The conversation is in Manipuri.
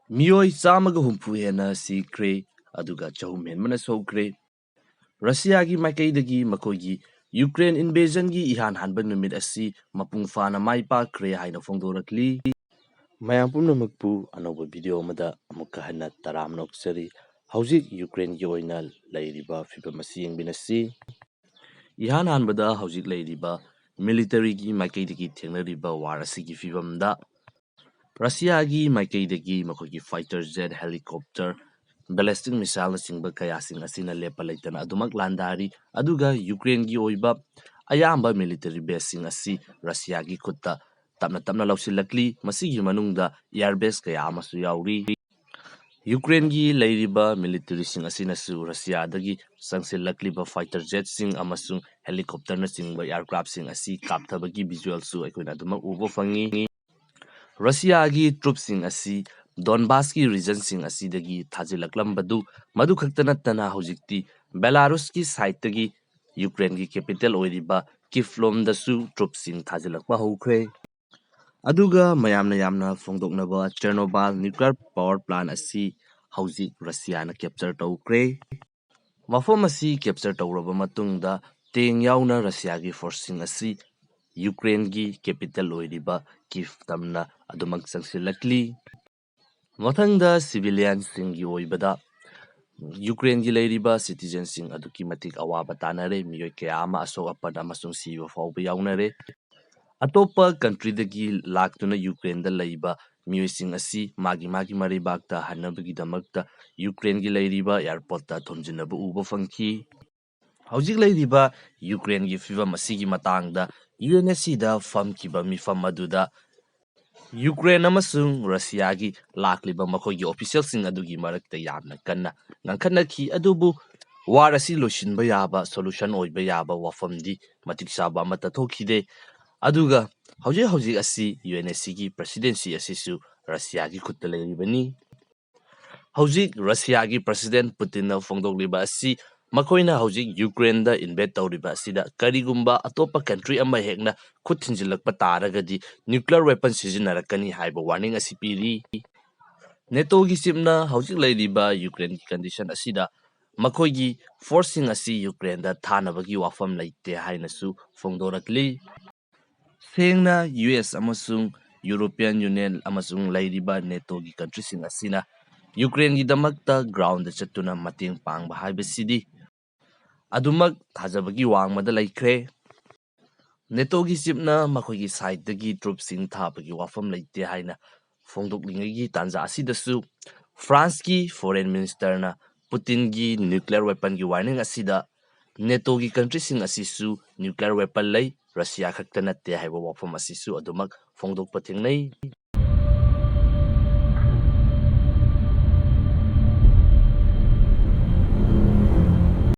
Miyoi ꯆꯥꯝꯃꯒ ꯍꯨꯝꯐꯨ ꯍꯦꯟꯅ ꯁꯤꯈ꯭ꯔꯦ ꯑꯗꯨꯒ ꯆꯍꯨꯝ ꯍꯦꯟꯕꯅ ꯁꯣꯛꯈ꯭ꯔꯦ꯫ ꯔꯁꯤꯌꯥꯒꯤ ꯃꯥꯏꯀꯩꯗꯒꯤ ꯃꯈꯣꯏꯒꯤ ꯌꯨꯀ꯭ꯔꯦꯟ ꯏꯟꯚꯦꯖꯟꯒꯤ ꯏꯍꯥꯟ ꯍꯥꯟꯕ ꯅꯨꯃꯤꯠ ꯑꯁꯤ ꯃꯄꯨꯡ ꯐꯥꯅ ꯃꯥꯏ ꯄꯥꯛꯈ꯭ꯔꯦ ꯍꯥꯏꯅ ꯐꯣꯡꯗꯣꯔꯛꯂꯤ꯫ ꯃꯌꯥꯝ ꯄꯨꯝꯅꯃꯛꯄꯨ ꯑꯅꯧꯕ ꯚꯤꯗꯤꯑꯣ ꯑꯃꯗ ꯑꯃꯨꯛꯀ ꯍꯟꯅ ꯇꯔꯥꯝꯅ ꯑꯣꯛꯆꯔꯤ꯫ ꯍꯧꯖꯤꯛ ꯌꯨꯀ꯭ꯔꯦꯟꯒꯤ ꯑꯣꯏꯅ ꯂꯩꯔꯤꯕ ꯐꯤꯕꯝ ꯑꯁꯤ ꯌꯦꯡꯃꯤꯟꯅꯁꯤ꯫ ꯏꯍꯥꯟ ꯍꯥꯟꯕꯗ ꯍꯧꯖꯤꯛ ꯂꯩꯔꯤꯕ ꯃꯤꯂꯤꯇꯔꯤꯒꯤ ꯃꯥꯏꯀꯩꯗꯒꯤ ꯊꯦꯡꯅꯔꯤꯕ ꯋꯥꯔ ꯑꯁꯤꯒꯤ ꯐꯤꯕꯝꯗ ꯔꯁꯤꯌꯥꯒꯤ ꯃꯥꯏꯀꯩꯗꯒꯤ ꯃꯈꯣꯏꯒꯤ ꯐꯥꯏꯇꯔ ꯖꯦꯠ, ꯍꯦꯂꯤꯀꯣꯞꯇꯔ, ꯕꯦꯂꯤꯁꯇꯤꯛ ꯃꯤꯁꯥꯏꯜꯅꯆꯤꯡꯕ ꯀꯌꯥꯁꯤꯡ ꯑꯁꯤꯅ ꯂꯦꯞꯄ ꯂꯩꯇꯅ ꯑꯗꯨꯃꯛ ꯂꯥꯟꯗꯥꯔꯤ꯫ ꯑꯗꯨꯒ ꯌꯨꯀ꯭ꯔꯦꯟꯒꯤ ꯑꯣꯏꯕ ꯑꯌꯥꯝꯕ ꯃꯤꯂꯤꯇꯔꯤ ꯕꯦꯁꯁꯤꯡ ꯑꯁꯤ ꯔꯁꯤꯌꯥꯒꯤ ꯈꯨꯠꯇ ꯇꯞꯅ ꯇꯞꯅ ꯂꯧꯁꯤꯜꯂꯛꯂꯤ꯫ ꯃꯁꯤꯒꯤ ꯃꯅꯨꯡꯗ ꯏꯌꯥꯔ ꯕꯦꯁ ꯀꯌꯥ ꯑꯃꯁꯨ ꯌꯥꯎꯔꯤ꯫ ꯌꯨꯀ꯭ꯔꯦꯟꯒꯤ ꯂꯩꯔꯤꯕ ꯃꯤꯂꯤꯇꯔꯤꯁꯤꯡ ꯑꯁꯤꯅꯁꯨ ꯔꯁꯤꯌꯥꯗꯒꯤ ꯆꯪꯁꯤꯜꯂꯛꯂꯤꯕ ꯐꯥꯏꯇꯔ ꯖꯦꯠꯁꯤꯡ ꯑꯃꯁꯨꯡ ꯍꯦꯂꯤꯀꯣꯞꯇꯔꯅꯆꯤꯡꯕ ꯑꯦꯌꯔꯀ꯭ꯔꯥꯐꯁꯤꯡ ꯑꯁꯤ ꯀꯥꯞꯊꯕꯒꯤ ꯚꯤꯖꯨꯑꯦꯜꯁꯨ ꯑꯩꯈꯣꯏꯅ ꯑꯗꯨꯃꯛ ꯎꯕ ꯐꯪꯉꯤ꯫ ꯔꯁꯤꯌꯥꯒꯤ ꯇ꯭ꯔꯨꯞꯁꯤꯡ ꯑꯁꯤ ꯗꯣꯟꯕꯥꯁꯀꯤ ꯔꯤꯖꯟꯁꯤꯡ ꯑꯁꯤꯗꯒꯤ ꯊꯥꯖꯤꯜꯂꯛꯂꯝꯕꯗꯨ ꯃꯗꯨꯈꯛꯇ ꯅꯠꯇꯅ ꯍꯧꯖꯤꯛꯇꯤ ꯕꯦꯂꯥꯔꯨꯁꯀꯤ ꯁꯥꯏꯠꯇꯒꯤ ꯌꯨꯀ꯭ꯔꯦꯟꯒꯤ ꯀꯦꯄꯤꯇꯦꯜ ꯑꯣꯏꯔꯤꯕ ꯀꯤꯐꯂꯣꯝꯗꯁꯨ ꯇ꯭ꯔꯨꯞꯁꯤꯡ ꯊꯥꯖꯤꯜꯂꯛꯄ ꯍꯧꯈ꯭ꯔꯦ꯫ ꯑꯗꯨꯒ ꯃꯌꯥꯝꯅ ꯌꯥꯝꯅ ꯐꯣꯡꯗꯣꯛꯅꯕ ꯆꯦꯔꯅꯣꯕꯥꯏꯜ ꯅ꯭ꯌꯨꯀ꯭ꯂꯤꯌꯔ ꯄꯥꯋꯔ ꯄ꯭ꯂꯥꯟꯠ ꯑꯁꯤ ꯍꯧꯖꯤꯛ ꯔꯁꯤꯌꯥꯅ ꯀꯦꯞꯆꯔ ꯇꯧꯈ꯭ꯔꯦ꯫ ꯃꯐꯝ ꯑꯁꯤ ꯀꯦꯞꯆꯔ ꯇꯧꯔꯕ ꯃꯇꯨꯡꯗ ꯇꯦꯡ ꯌꯥꯎꯅ ꯔꯁꯤꯌꯥꯒꯤ ꯐꯣꯔꯁꯁꯤꯡ ꯑꯁꯤ ꯌꯨꯀ꯭ꯔꯦꯟꯒꯤ ꯀꯦꯄꯤꯇꯦꯜ ꯑꯣꯏꯔꯤꯕ ꯀꯤꯐ ꯇꯝꯅ ꯑꯗꯨꯃꯛ ꯆꯪꯁꯤꯜꯂꯛꯂꯤ꯫ ꯃꯊꯪꯗ ꯁꯤꯚꯤꯂꯤꯌꯟꯁꯤꯡꯒꯤ ꯑꯣꯏꯕꯗ ꯌꯨꯀ꯭ꯔꯦꯟꯒꯤ ꯂꯩꯔꯤꯕ ꯁꯤꯇꯤꯖꯦꯟꯁꯤꯡ ꯑꯗꯨꯛꯀꯤ ꯃꯇꯤꯛ ꯑꯋꯥꯕ ꯇꯥꯅꯔꯦ꯫ ꯃꯤꯑꯣꯏ ꯀꯌꯥ ꯑꯃ ꯑꯁꯣꯛ ꯑꯄꯟ ꯑꯃꯁꯨꯡ ꯁꯤꯕ ꯐꯥꯎꯕ ꯌꯥꯎꯅꯔꯦ꯫ ꯑꯇꯣꯞꯄ ꯀꯟꯇ꯭ꯔꯤꯗꯒꯤ ꯂꯥꯛꯇꯨꯅ ꯌꯨꯀ꯭ꯔꯦꯟꯗ ꯂꯩꯕ ꯃꯤꯑꯣꯏꯁꯤꯡ ꯑꯁꯤ ꯃꯥꯒꯤ ꯃꯔꯩꯕꯥꯛꯇ ꯍꯟꯅꯕꯒꯤꯗꯃꯛꯇ ꯌꯨꯀ꯭ꯔꯦꯟꯒꯤ ꯂꯩꯔꯤꯕ ꯑꯦꯌꯔꯄꯣꯔꯠꯇ ꯊꯣꯝꯖꯤꯟꯅꯕ ꯎꯕ ꯐꯪꯈꯤ꯫ ꯍꯧꯖꯤꯛ ꯂꯩꯔꯤꯕ ꯌꯨꯀ꯭ꯔꯦꯟꯒꯤ ꯐꯤꯚꯝ ꯑꯁꯤꯒꯤ ꯃꯇꯥꯡꯗ UNSCꯗ ꯐꯝꯈꯤꯕ ꯃꯤꯐꯝ ꯑꯗꯨꯗ ꯌꯨꯀ꯭ꯔꯦꯟ ꯑꯃꯁꯨꯡ ꯔꯁꯤꯌꯥꯒꯤ ꯂꯥꯛꯂꯤꯕ ꯃꯈꯣꯏꯒꯤ ꯑꯣꯐꯤꯁꯤꯌꯦꯜꯁꯤꯡ ꯑꯗꯨꯒꯤ ꯃꯔꯛꯇ ꯌꯥꯝꯅ ꯀꯟꯅ ꯉꯥꯡꯈꯠꯅꯈꯤ꯫ ꯑꯗꯨꯕꯨ ꯋꯥꯔ ꯑꯁꯤ ꯂꯣꯏꯁꯤꯟꯕ ꯌꯥꯕ, ꯁꯣꯂꯨꯁꯟ ꯑꯣꯏꯕ ꯌꯥꯕ ꯋꯥꯐꯝꯗꯤ ꯃꯇꯤꯛ ꯆꯥꯕ ꯑꯃꯠꯇ ꯊꯣꯛꯈꯤꯗꯦ꯫ ꯑꯗꯨꯒ ꯍꯧꯖꯤꯛ ꯑꯁꯤ UNSCꯒꯤ ꯄ꯭ꯔesidency ꯑꯁꯤꯁꯨ ꯔꯁꯤꯌꯥꯒꯤ ꯈꯨꯠꯇ ꯂꯩꯔꯤꯕꯅꯤ꯫ ꯍꯧꯖꯤꯛ ꯔꯁꯤꯌꯥꯒꯤ ꯄ꯭ꯔꯁꯤꯗꯦꯟꯠ ꯄꯨꯇꯤꯟꯅ ꯐꯣꯡꯗꯣꯛꯂꯤꯕ ꯑꯁꯤ ꯃꯈꯣꯏꯅ ꯍꯧꯖꯤꯛ ꯌꯨꯀ꯭ꯔꯦꯟꯗ ꯏꯟꯚꯦꯗ ꯇꯧꯔꯤꯕ ꯑꯁꯤꯗ ꯀꯔꯤꯒꯨꯝꯕ ꯑꯇꯣꯞꯄ ꯀꯟꯇ꯭ꯔꯤ ꯑꯃ ꯍꯦꯛꯅ ꯈꯨꯠ ꯊꯤꯟꯖꯤꯜꯂꯛꯄ ꯇꯥꯔꯒꯗꯤ ꯅ꯭ꯌꯨꯀ꯭ꯂꯤꯌꯔ ꯋꯦꯄꯟ ꯁꯤꯖꯤꯟꯅꯔꯛꯀꯅꯤ ꯍꯥꯏꯕ ꯋꯥꯔꯅꯤꯡ ꯑꯁꯤ ꯄꯤꯔꯤ꯫ ꯅꯦꯇꯣꯒꯤ ꯆꯤꯞꯅ ꯍꯧꯖꯤꯛ ꯂꯩꯔꯤꯕ ꯌꯨꯀ꯭ꯔꯦꯟꯒꯤ ꯀꯟꯗꯤꯁꯟ ꯑꯁꯤꯗ ꯃꯈꯣꯏꯒꯤ ꯐꯣꯔꯁꯁꯤꯡ ꯑꯁꯤ ꯌꯨꯀ꯭ꯔꯦꯟꯗ ꯊꯥꯅꯕꯒꯤ ꯋꯥꯐꯝ ꯂꯩꯇꯦ ꯍꯥꯏꯅꯁꯨ ꯐꯣꯡꯗꯣꯔꯛꯂꯤ꯫ ꯁꯦꯡꯅ US ꯑꯃꯁꯨꯡ ꯌꯨꯔꯣꯄꯤꯌꯟ ꯌꯨꯅꯤꯌꯟ ꯑꯃꯁꯨꯡ ꯂꯩꯔꯤꯕ ꯅꯦꯇꯣꯒꯤ ꯀꯟꯇ꯭ꯔꯤꯁꯤꯡ ꯑꯁꯤꯅ ꯌꯨꯀ꯭ꯔꯦꯟꯒꯤꯗꯃꯛꯇ ꯒ꯭ꯔꯥꯎꯟꯗ ꯆꯠꯇꯨꯅ ꯃꯇꯦꯡ ꯄꯥꯡꯕ ꯍꯥꯏꯕꯁꯤꯗꯤ ꯑꯗꯨꯃꯛ ꯊꯥꯖꯕꯒꯤ ꯋꯥꯡꯃꯗ ꯂꯩꯈ꯭ꯔꯦ꯫ ꯅꯦꯇꯣꯒꯤ ꯆꯤꯞꯅ ꯃꯈꯣꯏꯒꯤ ꯁꯥꯏꯠꯇꯒꯤ ꯇ꯭ꯔꯨꯞꯁꯤꯡ ꯊꯥꯕꯒꯤ ꯋꯥꯐꯝ ꯂꯩꯇꯦ ꯍꯥꯏꯅ ꯐꯣꯡꯗꯣꯛꯂꯤꯉꯩꯒꯤ ꯇꯥꯟꯖꯥ ꯑꯁꯤꯗꯁꯨ ꯐ꯭ꯔꯥꯟꯁꯀꯤ ꯐꯣꯔꯦꯟ ꯃꯤꯅꯤꯁꯇꯔꯅ ꯄꯨꯇꯤꯟꯒꯤ ꯅ꯭ꯌꯨꯀ꯭ꯂꯤꯌꯔ ꯋꯦꯄꯟꯒꯤ ꯋꯥꯔꯅꯤꯡ ꯑꯁꯤꯗ ꯅꯦꯇꯣꯒꯤ ꯀꯟꯇ꯭ꯔꯤꯁꯤꯡ ꯑꯁꯤꯁꯨ ꯅ꯭ꯌꯨꯀ꯭ꯂꯤꯌꯔ ꯋꯦꯄꯟ ꯂꯩ, ꯔꯁꯤꯌꯥ ꯈꯛꯇ ꯅꯠꯇꯦ ꯍꯥꯏꯕ ꯋꯥꯐꯝ ꯑꯁꯤꯁꯨ ꯑꯗꯨꯃꯛ ꯐꯣꯡꯗꯣꯛꯄ ꯊꯦꯡꯅꯩ꯫